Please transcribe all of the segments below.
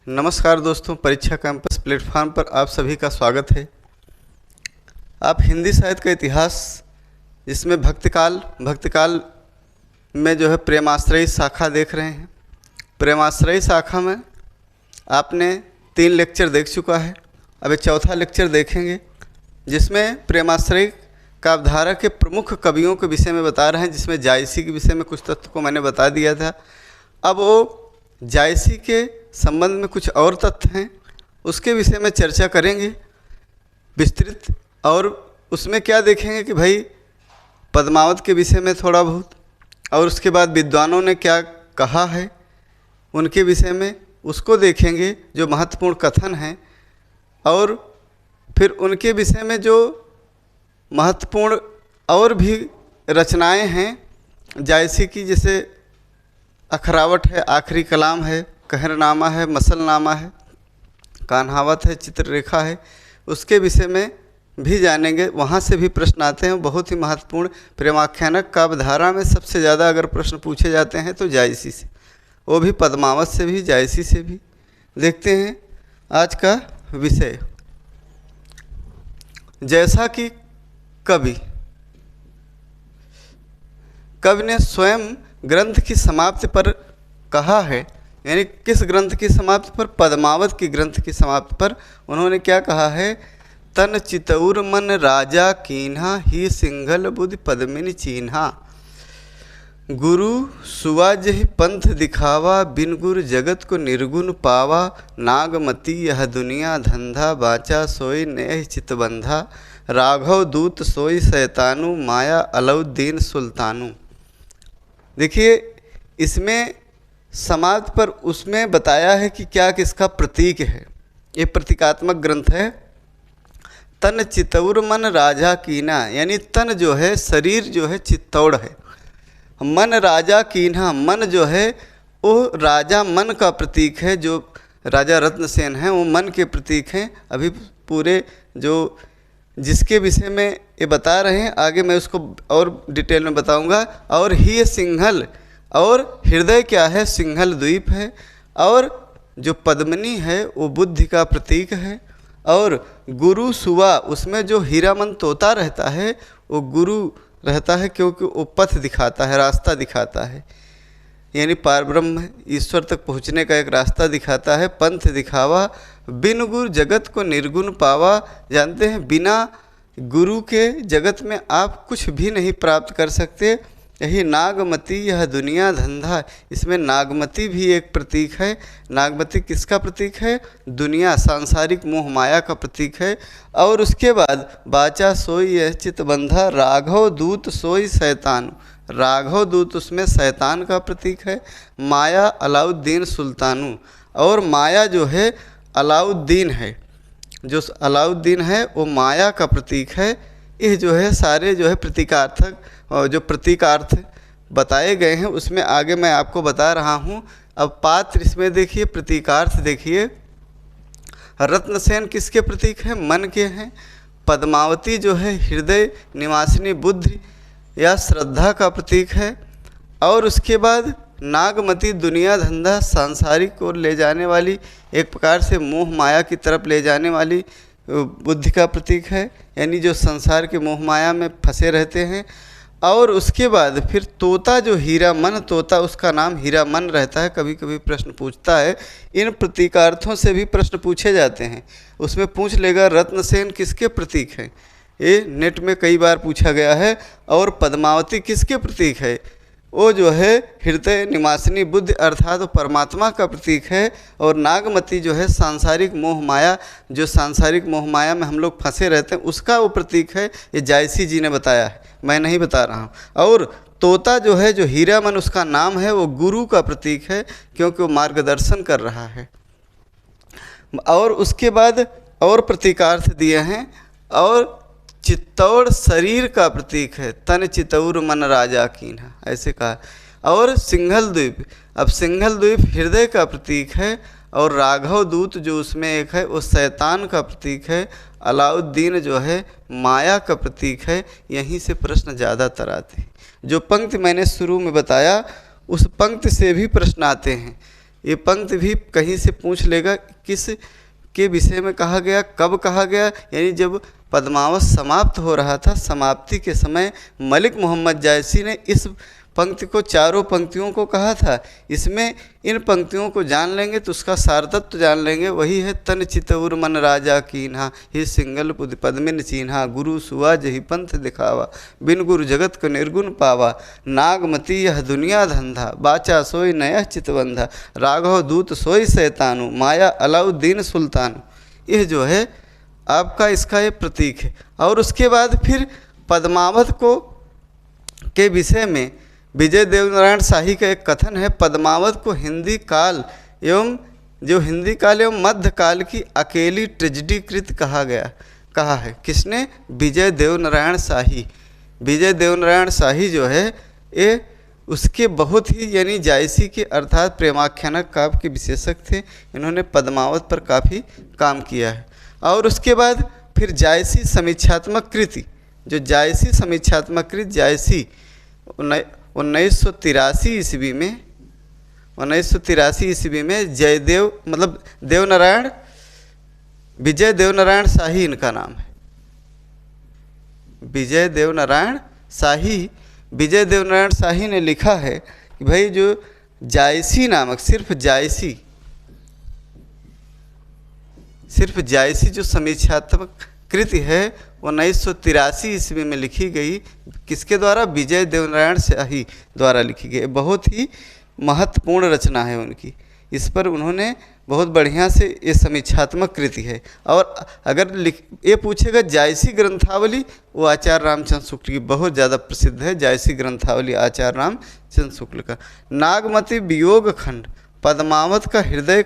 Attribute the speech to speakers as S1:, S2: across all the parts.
S1: नमस्कार दोस्तों, परीक्षा कैंपस प्लेटफॉर्म पर आप सभी का स्वागत है। आप हिंदी साहित्य का इतिहास जिसमें भक्तिकाल में जो है प्रेमाश्रयी शाखा देख रहे हैं। प्रेमाश्रयी शाखा में आपने 3 लेक्चर देख चुका है। अब एक चौथा लेक्चर देखेंगे जिसमें प्रेमाश्रयी काव्यधारा के प्रमुख कवियों के विषय में बता रहे हैं, जिसमें जायसी के विषय में कुछ तथ्य को मैंने बता दिया था। अब वो जायसी के संबंध में कुछ और तथ्य हैं, उसके विषय में चर्चा करेंगे विस्तृत। और उसमें क्या देखेंगे कि भाई पद्मावत के विषय में थोड़ा बहुत, और उसके बाद विद्वानों ने क्या कहा है उनके विषय में, उसको देखेंगे जो महत्वपूर्ण कथन हैं। और फिर उनके विषय में जो महत्वपूर्ण और भी रचनाएं हैं जायसी की, जैसे अखरावट है, आखिरी कलाम है, कहरनामा है, मसलनामा है, कान्हावत है, चित्ररेखा है, उसके विषय में भी जानेंगे। वहाँ से भी प्रश्न आते हैं, बहुत ही महत्वपूर्ण। प्रेमाख्यानक काव्यधारा में सबसे ज़्यादा अगर प्रश्न पूछे जाते हैं तो जायसी से, वो भी पद्मावत से भी, जायसी से भी। देखते हैं आज का विषय। जैसा कि कवि ने स्वयं ग्रंथ की समाप्ति पर कहा है, यानी किस ग्रंथ की समाप्ति पर? पद्मावत की ग्रंथ की समाप्ति पर उन्होंने क्या कहा है? तन चितौर मन राजा कीन्हा, ही सिंघल बुद्धि पद्मिनी चीन्हा। गुरु सुवा जहि पंथ दिखावा, बिन गुर जगत को निर्गुण पावा। नागमती यह दुनिया धंधा, बाचा सोई नेह चितबंधा। राघव दूत सोई शैतानु, माया अलाउद्दीन सुल्तानु। देखिए इसमें समाप्ति पर उसमें बताया है कि क्या किसका प्रतीक है। ये प्रतीकात्मक ग्रंथ है। तन चितौर मन राजा कीना, यानी तन जो है, शरीर जो है चित्तौड़ है, मन राजा कीन्हा, मन जो है वो राजा मन का प्रतीक है। जो राजा रत्नसेन हैं वो मन के प्रतीक हैं। अभी पूरे जो जिसके विषय में ये बता रहे हैं, आगे मैं उसको और डिटेल में बताऊंगा। और ही सिंघल, और हृदय क्या है? सिंघल द्वीप है। और जो पद्मिनी है वो बुद्धि का प्रतीक है। और गुरु सुवा, उसमें जो हीरामन तोता रहता है वो गुरु रहता है, क्योंकि वो पथ दिखाता है, रास्ता दिखाता है, यानी पारब्रह्म ईश्वर तक पहुँचने का एक रास्ता दिखाता है। पंथ दिखावा, बिन गुरु जगत को निर्गुण पावा। जानते हैं बिना गुरु के जगत में आप कुछ भी नहीं प्राप्त कर सकते। यही नागमती यह दुनिया धंधा, इसमें नागमती भी एक प्रतीक है। नागमती किसका प्रतीक है? दुनिया, सांसारिक मोह माया का प्रतीक है। और उसके बाद बाचा सोई यह चितबंधा, राघव दूत सोई शैतान। राघव दूत उसमें शैतान का प्रतीक है। माया अलाउद्दीन सुल्तानु, और माया जो है अलाउद्दीन है, जो अलाउद्दीन है वो माया का प्रतीक है। ये जो है सारे जो है प्रतीकार्थक और जो प्रतीकार्थ बताए गए हैं उसमें आगे मैं आपको बता रहा हूँ। अब पात्र इसमें देखिए, प्रतीकार्थ देखिए। रत्नसेन किसके प्रतीक हैं? मन के हैं। पद्मावती जो है हृदय निवासिनी बुद्धि या श्रद्धा का प्रतीक है। और उसके बाद नागमती दुनिया धंधा, सांसारिक को ले जाने वाली, एक प्रकार से मोह माया की तरफ ले जाने वाली बुद्धि का प्रतीक है, यानी जो संसार के मोह माया में फंसे रहते हैं। और उसके बाद फिर तोता जो हीरामन, तोता उसका नाम हीरामन रहता है। कभी कभी प्रश्न पूछता है, इन प्रतीकार्थों से भी प्रश्न पूछे जाते हैं। उसमें पूछ लेगा रत्नसेन किसके प्रतीक है, ये नेट में कई बार पूछा गया है। और पद्मावती किसके प्रतीक है? वो जो है हृदय निवासिनी बुद्धि अर्थात तो परमात्मा का प्रतीक है। और नागमती जो है सांसारिक मोह माया, जो सांसारिक मोह माया में हम लोग फंसे रहते हैं, उसका वो प्रतीक है। ये जायसी जी ने बताया है, मैं नहीं बता रहा हूँ। और तोता जो है, जो हीरामन उसका नाम है, वो गुरु का प्रतीक है, क्योंकि वो मार्गदर्शन कर रहा है। और उसके बाद और प्रतीकार्थ दिए हैं। और चित्तौड़ शरीर का प्रतीक है, तन चितौर मन राजा कीन्हा, ऐसे कहा। और सिंघल द्वीप, अब सिंघल द्वीप हृदय का प्रतीक है। और राघव दूत जो उसमें एक है वो शैतान का प्रतीक है। अलाउद्दीन जो है माया का प्रतीक है। यहीं से प्रश्न ज़्यादातर आते हैं। जो पंक्ति मैंने शुरू में बताया उस पंक्ति से भी प्रश्न आते हैं ये पंक्ति भी कहीं से पूछ लेगा किस के विषय में कहा गया, कब कहा गया। यानी जब पद्मावत समाप्त हो रहा था, समाप्ति के समय मलिक मोहम्मद जायसी ने इस पंक्ति को, चारों पंक्तियों को कहा था। इसमें इन पंक्तियों को जान लेंगे तो उसका सारतत्व जान लेंगे। वही है तन चितउर मन राजा कीन्हा, ही सिंगल पुद पद्मिन चिन्हा, गुरु सुआ जही पंथ दिखावा, बिन गुरु जगत को निर्गुण पावा, नागमती यह दुनिया धंधा, बाचा सोई नया चितबंधा, राघव दूत सोई शैतानु, माया अलाउद्दीन सुल्तानु। यह जो है आपका इसका ये प्रतीक है। और उसके बाद फिर पद्मावत को के विषय में विजय देवनारायण शाही का एक कथन है, पद्मावत को हिंदी काल एवं मध्यकाल की अकेली ट्रेजिडी कृत कहा है। किसने? विजय देवनारायण शाही। विजय देवनारायण शाही जो है ये उसके बहुत ही, यानी जायसी के अर्थात प्रेमाख्यानक काव्य के विशेषक थे। इन्होंने पद्मावत पर काफ़ी काम किया है। और उसके बाद फिर जायसी समीक्षात्मक कृति, जो जायसी समीक्षात्मक कृति जायसी 1983 ईस्वी में जयदेव मतलब देवनारायण, विजय देवनारायण शाही इनका नाम है। विजय देवनारायण शाही ने लिखा है कि भाई जो जायसी नामक सिर्फ जायसी जो समीक्षात्मक कृति है 1983 ईस्वी में लिखी गई। किसके द्वारा? विजय देवनारायण शाही द्वारा लिखी गई। बहुत ही महत्वपूर्ण रचना है उनकी। इस पर उन्होंने बहुत बढ़िया से ये समीक्षात्मक कृति है। और अगर ये पूछेगा जायसी ग्रंथावली, वो आचार्य रामचंद्र शुक्ल की बहुत ज़्यादा प्रसिद्ध है। जायसी ग्रंथावली आचार्य रामचंद्र शुक्ल का। नागमती वियोग खंड पद्मावत का हृदय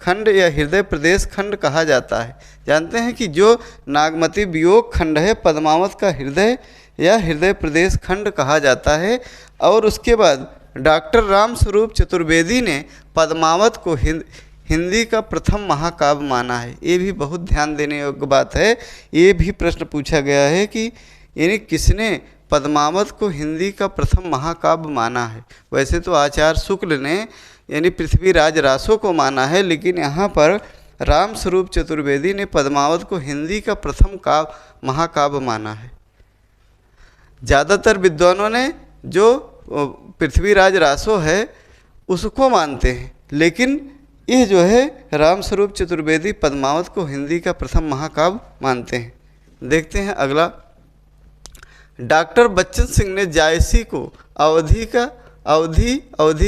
S1: खंड या हृदय प्रदेश खंड कहा जाता है। जानते हैं कि जो नागमती वियोग खंड है पद्मावत का हृदय या हृदय प्रदेश खंड कहा जाता है। और उसके बाद डॉक्टर रामस्वरूप चतुर्वेदी ने पद्मावत को हिंदी का प्रथम महाकाव्य माना है। ये भी बहुत ध्यान देने योग्य बात है। ये भी प्रश्न पूछा गया है कि यानी किसने पद्मावत को हिंदी का प्रथम महाकाव्य माना है। वैसे तो आचार्य शुक्ल ने यानी पृथ्वीराज रासो को माना है, लेकिन यहाँ पर रामस्वरूप चतुर्वेदी ने पद्मावत को हिंदी का प्रथम महाकाव्य माना है। ज़्यादातर विद्वानों ने जो पृथ्वीराज रासो है उसको मानते हैं, लेकिन ये जो है रामस्वरूप चतुर्वेदी पद्मावत को हिंदी का प्रथम महाकाव्य मानते हैं। देखते हैं अगला। डॉक्टर बच्चन सिंह ने जायसी को अवधि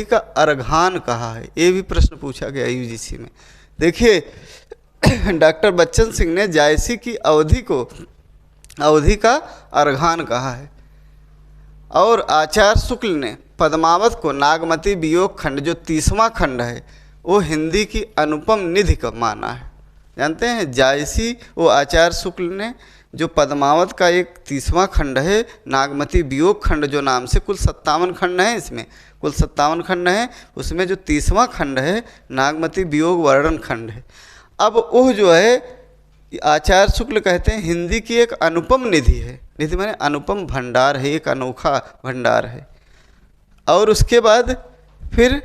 S1: का अर्घान कहा है। ये भी प्रश्न पूछा गया यूजीसी में। देखिए डॉक्टर बच्चन सिंह ने जायसी की अवधि का अर्घान कहा है। और आचार्य शुक्ल ने पद्मावत को नागमती वियोग खंड जो 30वां खंड है वो हिंदी की अनुपम निधि का माना है। जानते हैं जायसी वो आचार्य शुक्ल ने जो पद्मावत का एक 30वां खंड है नागमती वियोग खंड जो नाम से, कुल 57 खंड हैं, इसमें कुल 57 खंड हैं, उसमें जो 30वां खंड है नागमती वियोग वर्णन खंड है। अब वो जो है आचार्य शुक्ल कहते हैं हिंदी की एक अनुपम निधि है। निधि माने अनुपम भंडार है, एक अनोखा भंडार है। और उसके बाद फिर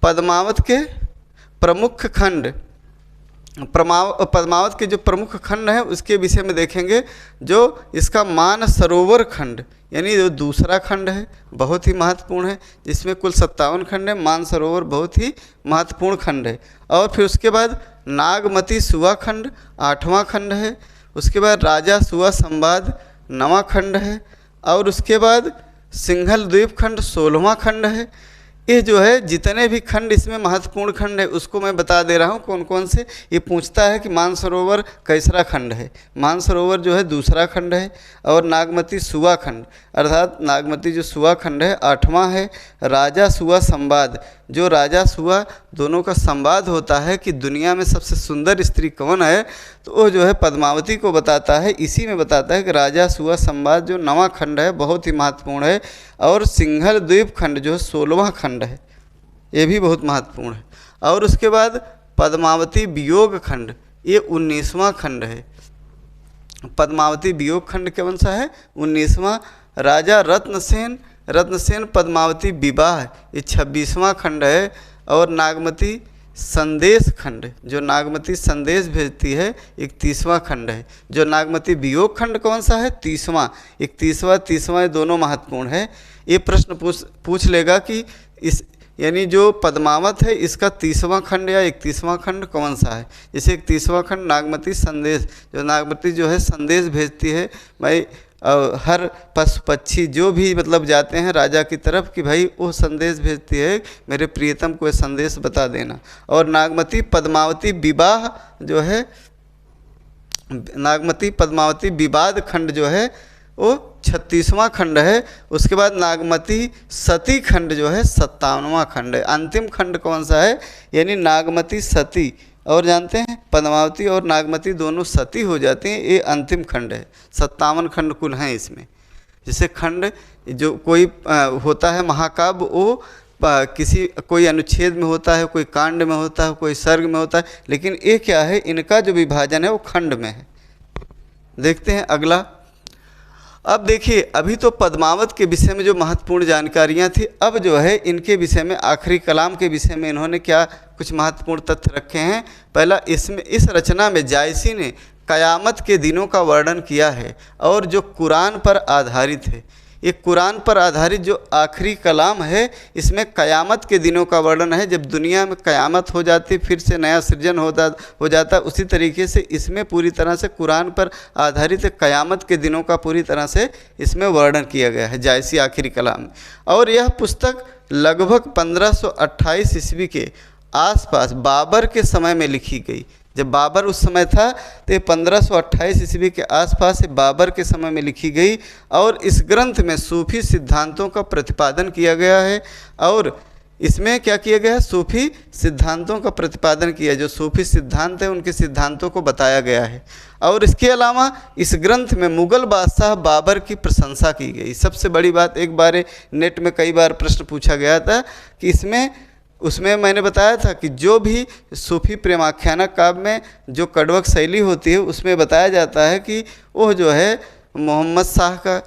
S1: पद्मावत के प्रमुख खंड, पद्मावत के जो प्रमुख खंड है उसके विषय में देखेंगे। जो इसका मानसरोवर खंड यानी जो दूसरा खंड है बहुत ही महत्वपूर्ण है, जिसमें कुल 57 खंड है। मानसरोवर बहुत ही महत्वपूर्ण खंड है। और फिर उसके बाद नागमती सुआ खंड 8वां खंड है। उसके बाद राजा सुआ संवाद 9वां खंड है। और उसके बाद सिंघल द्वीप खंड 16वां खंड है। ये जो है जितने भी खंड इसमें महत्वपूर्ण खंड है उसको मैं बता दे रहा हूँ कौन कौन से। ये पूछता है कि मानसरोवर कैसरा खंड है। मानसरोवर जो है दूसरा खंड है। और नागमती सुआ खंड अर्थात नागमती जो सुआ खंड है 8वां है। राजा सुआ संवाद जो राजा सुआ दोनों का संवाद होता है कि दुनिया में सबसे सुंदर स्त्री कौन है, तो वो जो है पद्मावती को बताता है। इसी में बताता है कि राजा सुआ संवाद जो 9वां खंड है बहुत ही महत्वपूर्ण है। और सिंघल द्वीप खंड जो 16वां खंड है ये भी बहुत महत्वपूर्ण है। और उसके बाद पद्मावती वियोग खंड ये 19वां खंड है। पद्मावती वियोग खंड कौन सा है? 19वां। राजा रत्नसेन पद्मावती विवाह ये 26वां खंड है। और नागमती संदेश खंड, जो नागमती संदेश भेजती है, 31वां खंड है। जो नागमती वियोग खंड कौन सा है? 30वां। 31वां ये दोनों महत्वपूर्ण है। ये प्रश्न पूछ लेगा कि इस यानी जो पद्मावत है इसका 30वां खंड या 31वां खंड कौन सा है। जैसे 31वां खंड नागमती संदेश, जो नागमती जो है संदेश भेजती है भाई हर पशु पक्षी जो भी मतलब जाते हैं राजा की तरफ कि भाई वो संदेश भेजती है मेरे प्रियतम को ये संदेश बता देना। और नागमती पद्मावती विवाह जो है, नागमती पद्मावती विवाद खंड जो है वो 36वां खंड है। उसके बाद नागमती सती खंड जो है 57वां खंड है। अंतिम खंड कौन सा है? यानी नागमती सती, और जानते हैं पद्मावती और नागमती दोनों सती हो जाती हैं, ये अंतिम खंड है। 57 खंड कुल हैं इसमें। जैसे खंड जो कोई होता है महाकाव्य वो किसी कोई अनुच्छेद में होता है, कोई कांड में होता है, कोई सर्ग में होता है, लेकिन ये क्या है, इनका जो विभाजन है वो खंड में है। देखते हैं अगला। अब देखिए अभी तो पद्मावत के विषय में जो महत्वपूर्ण जानकारियां थी, अब जो है इनके विषय में आखिरी कलाम के विषय में इन्होंने क्या कुछ महत्वपूर्ण तथ्य रखे हैं। पहला, इसमें इस रचना में जायसी ने क़यामत के दिनों का वर्णन किया है और जो कुरान पर आधारित है। ये कुरान पर आधारित जो आखिरी कलाम है इसमें क़यामत के दिनों का वर्णन है, जब दुनिया में क़यामत हो जाती फिर से नया सृजन हो जाता, उसी तरीके से इसमें पूरी तरह से कुरान पर आधारित क़यामत के दिनों का पूरी तरह से इसमें वर्णन किया गया है जायसी आखिरी कलाम में। और यह पुस्तक लगभग 1528 ईस्वी के आसपास बाबर के समय में लिखी गई। जब बाबर उस समय था तो ये 1528 ईस्वी के आसपास बाबर के समय में लिखी गई। और इस ग्रंथ में सूफी सिद्धांतों का प्रतिपादन किया गया है। और इसमें क्या किया गया है? सूफी सिद्धांतों का प्रतिपादन किया, जो सूफी सिद्धांत है उनके सिद्धांतों को बताया गया है। और इसके अलावा इस ग्रंथ में मुग़ल बादशाह बाबर की प्रशंसा की गई। सबसे बड़ी बात, एक बार नेट में कई बार प्रश्न पूछा गया था कि उसमें मैंने बताया था कि जो भी सूफी प्रेमाख्यान काव्य में जो कड़वक शैली होती है उसमें बताया जाता है कि वह जो है मोहम्मद शाह का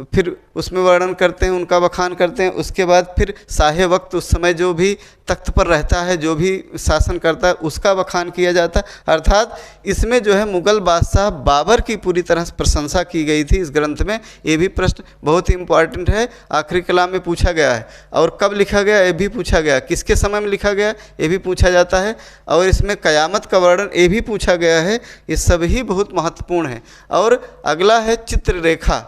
S1: फिर उसमें वर्णन करते हैं, उनका बखान करते हैं। उसके बाद फिर शाह वक्त उस समय जो भी तख्त पर रहता है, जो भी शासन करता है, उसका बखान किया जाता है। अर्थात इसमें जो है मुग़ल बादशाह बाबर की पूरी तरह से प्रशंसा की गई थी इस ग्रंथ में। ये भी प्रश्न बहुत ही इम्पॉर्टेंट है, आखिरी कलाम में पूछा गया है। और कब लिखा गया ये भी पूछा गया, किसके समय में लिखा गया ये भी पूछा जाता है। और इसमें क़यामत का वर्णन ये भी पूछा गया है। ये सभी बहुत महत्वपूर्ण है। और अगला है चित्ररेखा।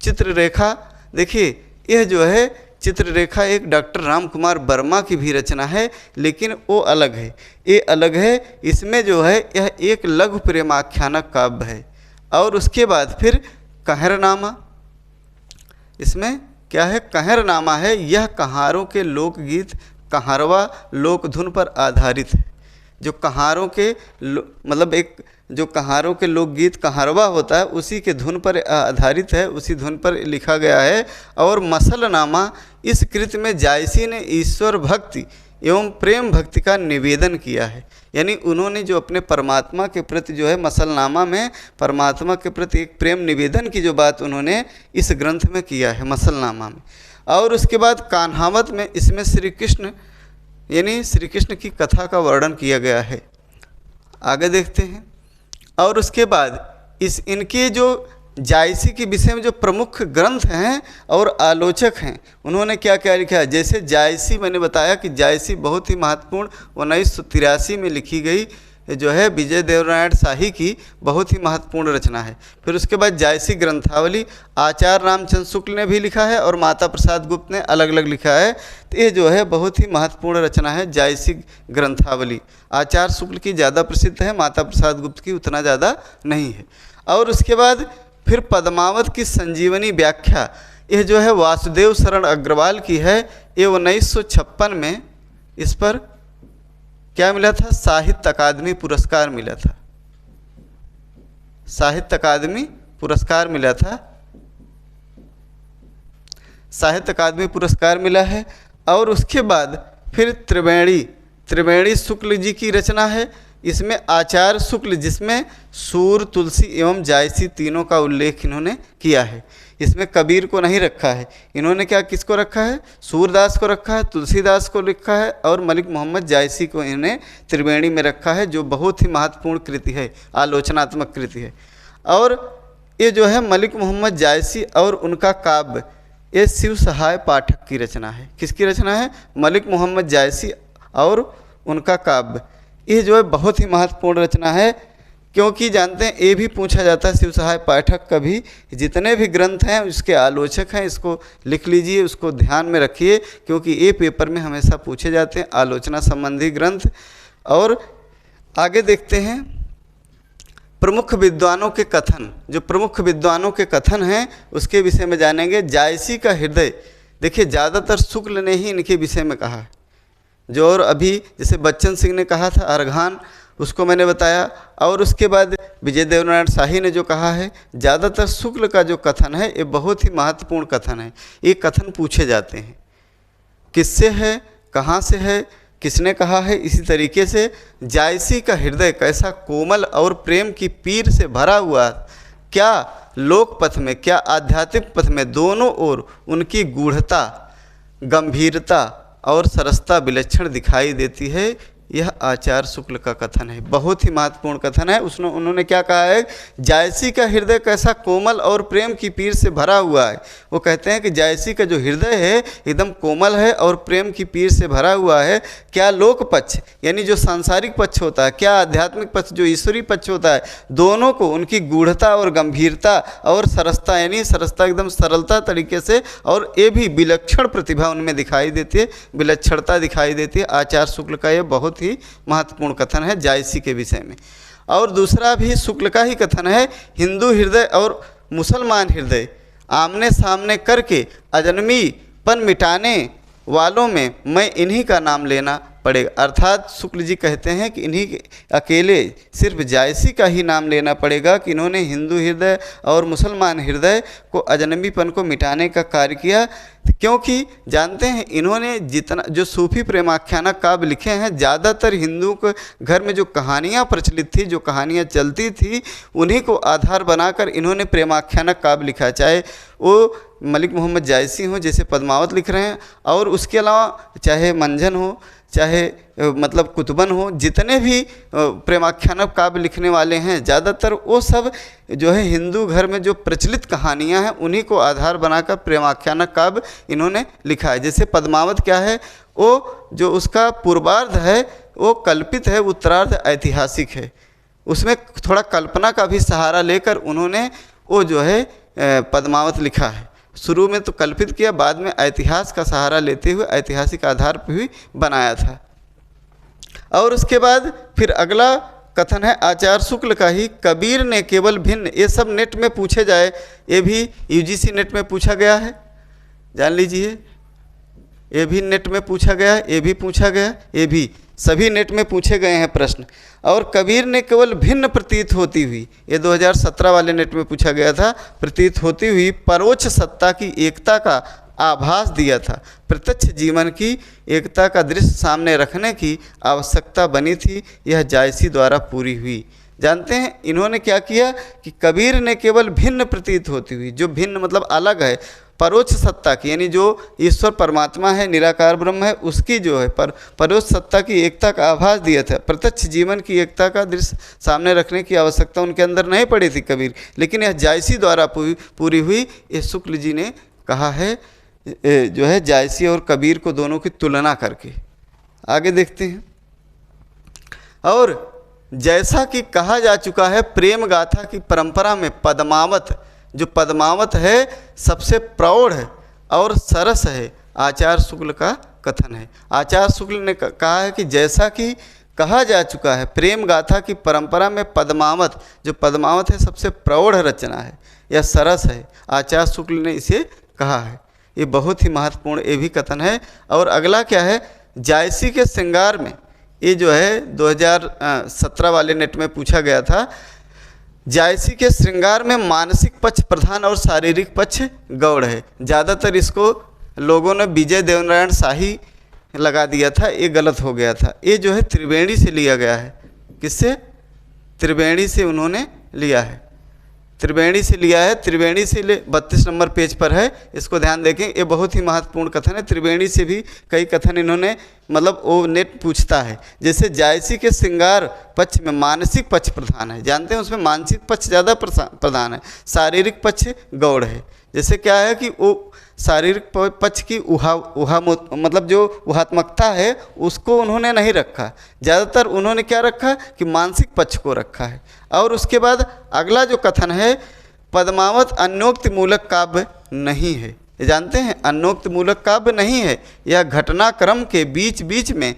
S1: चित्ररेखा देखिए, यह जो है चित्ररेखा एक डॉक्टर राम कुमार वर्मा की भी रचना है, लेकिन वो अलग है, ये अलग है। इसमें जो है यह एक लघु प्रेमाख्यानक काव्य है। और उसके बाद फिर कहरनामा, इसमें क्या है? कहरनामा है। यह कहारों के लोकगीत कहारवा लोकधुन पर आधारित है। जो कहारों के मतलब एक जो कहारों के लोकगीत कहारवा होता है उसी के धुन पर आधारित है, उसी धुन पर लिखा गया है। और मसलनामा, इस कृति में जायसी ने ईश्वर भक्ति एवं प्रेम भक्ति का निवेदन किया है। यानी उन्होंने जो अपने परमात्मा के प्रति जो है मसलनामा में परमात्मा के प्रति एक प्रेम निवेदन की जो बात उन्होंने इस ग्रंथ में किया है मसलनामा में। और उसके बाद कान्हावत में इसमें श्री कृष्ण यानी श्री कृष्ण की कथा का वर्णन किया गया है। आगे देखते हैं। और उसके बाद इनके जो जायसी के विषय में जो प्रमुख ग्रंथ हैं और आलोचक हैं उन्होंने क्या क्या लिखा है। जैसे जायसी, मैंने बताया कि जायसी बहुत ही महत्वपूर्ण 1983 में लिखी गई जो है विजय देवनारायण शाही की बहुत ही महत्वपूर्ण रचना है। फिर उसके बाद जायसी ग्रंथावली आचार्य रामचंद्र शुक्ल ने भी लिखा है और माता प्रसाद गुप्त ने अलग अलग लिखा है। तो ये जो है बहुत ही महत्वपूर्ण रचना है जायसी ग्रंथावली। आचार्य शुक्ल की ज़्यादा प्रसिद्ध है, माता प्रसाद गुप्त की उतना ज़्यादा नहीं है। और उसके बाद फिर पद्मावत की संजीवनी व्याख्या, यह जो है वासुदेव शरण अग्रवाल की है। ये 1956 में इस पर क्या मिला था? साहित्य अकादमी पुरस्कार मिला था। साहित्य अकादमी पुरस्कार मिला था, साहित्य अकादमी पुरस्कार मिला है। और उसके बाद फिर त्रिवेणी शुक्ल जी की रचना है। इसमें आचार्य शुक्ल, जिसमें सूर, तुलसी एवं जायसी तीनों का उल्लेख इन्होंने किया है। इसमें कबीर को नहीं रखा है। इन्होंने क्या किसको रखा है, सूरदास को रखा है, तुलसीदास को लिखा है और मलिक मोहम्मद जायसी को इन्हें त्रिवेणी में रखा है, जो बहुत ही महत्वपूर्ण कृति है, आलोचनात्मक कृति है। और ये जो है मलिक मोहम्मद जायसी और उनका काव्य, ये शिव सहाय पाठक की रचना है। किसकी रचना है, मलिक मोहम्मद जायसी और उनका काव्य। ये जो है बहुत ही महत्वपूर्ण रचना है, क्योंकि जानते हैं ये भी पूछा जाता है शिव सहाय पाठक का भी, जितने भी ग्रंथ हैं उसके आलोचक हैं, इसको लिख लीजिए, उसको ध्यान में रखिए, क्योंकि ये पेपर में हमेशा पूछे जाते हैं आलोचना संबंधी ग्रंथ। और आगे देखते हैं प्रमुख विद्वानों के कथन, जो प्रमुख विद्वानों के कथन हैं उसके विषय में जानेंगे। जायसी का हृदय, देखिए ज़्यादातर शुक्ल ने ही इनके विषय में कहा है, जो और अभी जैसे बच्चन सिंह ने कहा था अर्घान, उसको मैंने बताया, और उसके बाद विजय देवनारायण शाही ने जो कहा है, ज़्यादातर शुक्ल का जो कथन है ये बहुत ही महत्वपूर्ण कथन है। ये कथन पूछे जाते हैं, किससे है, कहाँ से है, किसने कहा है। इसी तरीके से जायसी का हृदय कैसा कोमल और प्रेम की पीर से भरा हुआ, क्या लोक पथ में क्या आध्यात्मिक पथ में दोनों ओर उनकी गूढ़ता, गंभीरता और सरसता विलक्षण दिखाई देती है। यह आचार्य शुक्ल का कथन है, बहुत ही महत्वपूर्ण कथन है। उन्होंने क्या कहा है, जायसी का हृदय कैसा कोमल और प्रेम की पीर से भरा हुआ है। वो कहते हैं कि जायसी का जो हृदय है एकदम कोमल है और प्रेम की पीर से भरा हुआ है। क्या लोक पक्ष यानी जो सांसारिक पक्ष होता है, क्या आध्यात्मिक पक्ष जो ईश्वरीय पक्ष होता है, दोनों को उनकी गूढ़ता और गंभीरता और सरसता, यानी सरसता एकदम सरलता तरीके से, और ये भी विलक्षण प्रतिभा उनमें दिखाई देती है, विलक्षणता दिखाई देती है। आचार्य शुक्ल का ये बहुत ही महत्वपूर्ण कथन है जायसी के विषय में। और दूसरा भी शुक्ल का ही कथन है, हिंदू हृदय और मुसलमान हृदय आमने सामने करके अजनबीपन मिटाने वालों में मैं इन्हीं का नाम लेना पड़ेगा। अर्थात शुक्ल जी कहते हैं कि इन्हीं अकेले सिर्फ जायसी का ही नाम लेना पड़ेगा कि इन्होंने हिंदू हृदय और मुसलमान हृदय को अजनबीपन को मिटाने का कार्य किया। क्योंकि जानते हैं इन्होंने जितना जो सूफी प्रेमाख्याना काव्य लिखे हैं, ज़्यादातर हिंदू के घर में जो कहानियाँ प्रचलित थी, जो कहानियाँ चलती थी, उन्हीं को आधार बनाकर इन्होंने प्रेमाख्याना काव्य लिखा। चाहे वो मलिक मोहम्मद जायसी हो जैसे पद्मावत लिख रहे हैं, और उसके अलावा चाहे मंझन हो, चाहे मतलब कुतुबन हो, जितने भी प्रेमाख्यान काव्य लिखने वाले हैं ज़्यादातर वो सब जो है हिंदू घर में जो प्रचलित कहानियां हैं उन्हीं को आधार बनाकर प्रेमाख्यान काव्य इन्होंने लिखा है। जैसे पद्मावत क्या है, वो जो उसका पूर्वार्ध है वो कल्पित है, उत्तरार्ध ऐतिहासिक है। उसमें थोड़ा कल्पना का भी सहारा लेकर उन्होंने वो जो है पद्मावत लिखा है। शुरू में तो कल्पित किया, बाद में ऐतिहास का सहारा लेते हुए ऐतिहासिक आधार पर भी बनाया था। और उसके बाद फिर अगला कथन है आचार्य शुक्ल का ही, कबीर ने केवल भिन्न। ये सब नेट में पूछे जाए, ये भी यूजीसी नेट में पूछा गया है, जान लीजिए। ये भी नेट में पूछा गया है, ये भी पूछा गया, ये भी सभी नेट में पूछे गए हैं प्रश्न। और कबीर ने केवल भिन्न प्रतीत होती हुई, ये 2017 वाले नेट में पूछा गया था, प्रतीत होती हुई परोक्ष सत्ता की एकता का आभास दिया था। प्रत्यक्ष जीवन की एकता का दृश्य सामने रखने की आवश्यकता बनी थी, यह जायसी द्वारा पूरी हुई। जानते हैं इन्होंने क्या किया कि कबीर ने केवल भिन्न प्रतीत होती हुई, जो भिन्न मतलब अलग है, परोक्ष सत्ता की, यानी जो ईश्वर परमात्मा है, निराकार ब्रह्म है, उसकी जो है परोक्ष सत्ता की एकता का आभास दिया था। प्रत्यक्ष जीवन की एकता का दृश्य सामने रखने की आवश्यकता उनके अंदर नहीं पड़ी थी कबीर, लेकिन यह जायसी द्वारा पूरी हुई। ये शुक्ल जी ने कहा है जो है जायसी और कबीर को दोनों की तुलना करके। आगे देखते हैं। और जैसा कि कहा जा चुका है, प्रेम गाथा की परंपरा में पद्मावत, जो पद्मावत है सबसे प्रौढ़ है और सरस है, आचार्य शुक्ल का कथन है। आचार्य शुक्ल ने कहा है कि जैसा कि कहा जा चुका है, प्रेम गाथा की परंपरा में पद्मावत, जो पद्मावत है सबसे प्रौढ़ रचना है या सरस है, आचार्य शुक्ल ने इसे कहा है। ये बहुत ही महत्वपूर्ण ये भी कथन है। और अगला क्या है, जायसी के श्रृंगार में, ये जो है 2017 वाले नेट में पूछा गया था, जायसी के श्रृंगार में मानसिक पक्ष प्रधान और शारीरिक पक्ष गौड़ है। ज़्यादातर इसको लोगों ने विजय देवनारायण शाही लगा दिया था, ये गलत हो गया था। ये जो है त्रिवेणी से लिया गया है। किससे? त्रिवेणी से उन्होंने लिया है। त्रिवेणी से लिया है, त्रिवेणी से 32 नंबर पेज पर है, इसको ध्यान देखें। ये बहुत ही महत्वपूर्ण कथन है। त्रिवेणी से भी कई कथन इन्होंने मतलब वो नेट पूछता है। जैसे जायसी के श्रृंगार पक्ष में मानसिक पक्ष प्रधान है, जानते हैं उसमें मानसिक पक्ष ज़्यादा प्रधान है, शारीरिक पक्ष गौड़ है। जैसे क्या है कि वो शारीरिक पक्ष की मतलब जो ऊहात्मकता है उसको उन्होंने नहीं रखा, ज़्यादातर उन्होंने क्या रखा कि मानसिक पक्ष को रखा है। और उसके बाद अगला जो कथन है, पद्मावत अन्योक्ति मूलक काव्य नहीं है। ये जानते हैं अन्योक्ति मूलक काव्य नहीं है, यह घटनाक्रम के बीच बीच में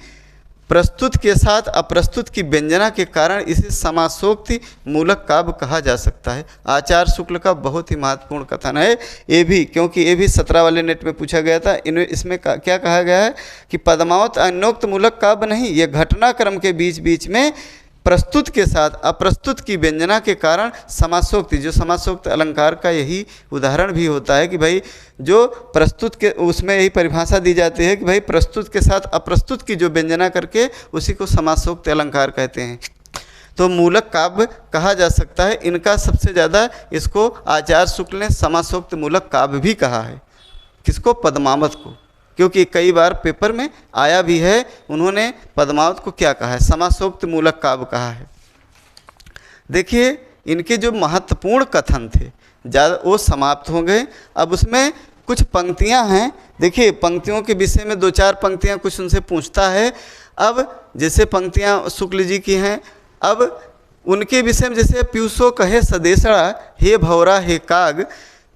S1: प्रस्तुत के साथ अप्रस्तुत की व्यंजना के कारण इसे समासोक्ति मूलक काव्य कहा जा सकता है। आचार्य शुक्ल का बहुत ही महत्वपूर्ण कथन है ये भी, क्योंकि ये भी 17 वाले नेट में पूछा गया था। इसमें क्या कहा गया है कि पद्मावत अन्योक्त मूलक काव्य नहीं, यह घटनाक्रम के बीच बीच में प्रस्तुत के साथ अप्रस्तुत की व्यंजना के कारण समासोक्ति, जो समासोक्त अलंकार का यही उदाहरण भी होता है कि भाई जो प्रस्तुत के उसमें यही परिभाषा दी जाती है कि भाई प्रस्तुत के साथ अप्रस्तुत की जो व्यंजना करके उसी को समासोक्त अलंकार कहते हैं। तो मूलक काव्य कहा जा सकता है। इनका सबसे ज़्यादा इसको आचार्य शुक्ल ने समासोक्त मूलक काव्य भी कहा है। किसको? पद्मावत को, क्योंकि कई बार पेपर में आया भी है। उन्होंने पद्मावत को क्या कहा है? समासोक्त मूलक काव्य कहा है। देखिए इनके जो महत्वपूर्ण कथन थे ज़्यादा वो समाप्त हो गए। अब उसमें कुछ पंक्तियां हैं, देखिए पंक्तियों के विषय में 2-4 पंक्तियां कुछ उनसे पूछता है। अब जैसे पंक्तियां शुक्ल जी की हैं, अब उनके विषय में जैसे पीयूषो कहे सदेशड़ा, हे भौरा हे काग,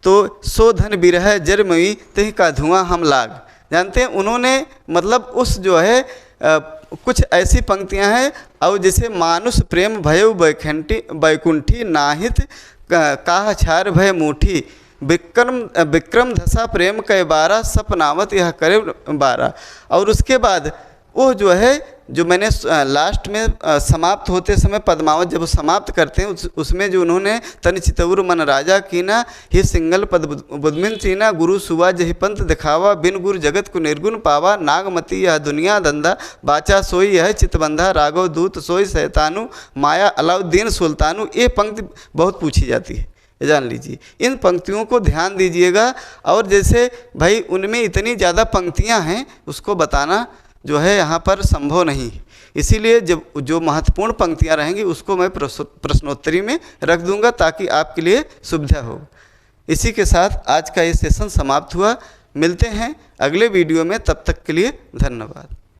S1: तो सो धन बिरह जरमई तही का धुआं हम लाग। जानते हैं उन्होंने मतलब उस जो है कुछ ऐसी पंक्तियां हैं, और जैसे मानुष प्रेम भयउ बैकुंठी नाहित काह छार भय मूठी, विक्रम धसा प्रेम कै बारा सपनावत यह करे बारा। और उसके बाद वो जो है जो मैंने लास्ट में समाप्त होते समय पद्मावत जब समाप्त करते हैं उसमें जो उन्होंने तन चितौर मन राजा कीना, ही सिंगल पद बुद्मिन चीना, गुरु सुवा जही पंथ दिखावा, बिन गुरु जगत को निर्गुण पावा, नागमती यह दुनिया धंधा, बाचा सोई यह चितबंधा, राघव दूत सोई शैतानु, माया अलाउद्दीन सुल्तानु। ये पंक्ति बहुत पूछी जाती है, जान लीजिए। इन पंक्तियों को ध्यान दीजिएगा। और जैसे भाई उनमें इतनी ज़्यादा पंक्तियाँ हैं उसको बताना जो है यहाँ पर संभव नहीं है, इसीलिए जब जो महत्वपूर्ण पंक्तियाँ रहेंगी उसको मैं प्रश्नोत्तरी में रख दूंगा ताकि आपके लिए सुविधा हो। इसी के साथ आज का ये सेशन समाप्त हुआ। मिलते हैं अगले वीडियो में, तब तक के लिए धन्यवाद।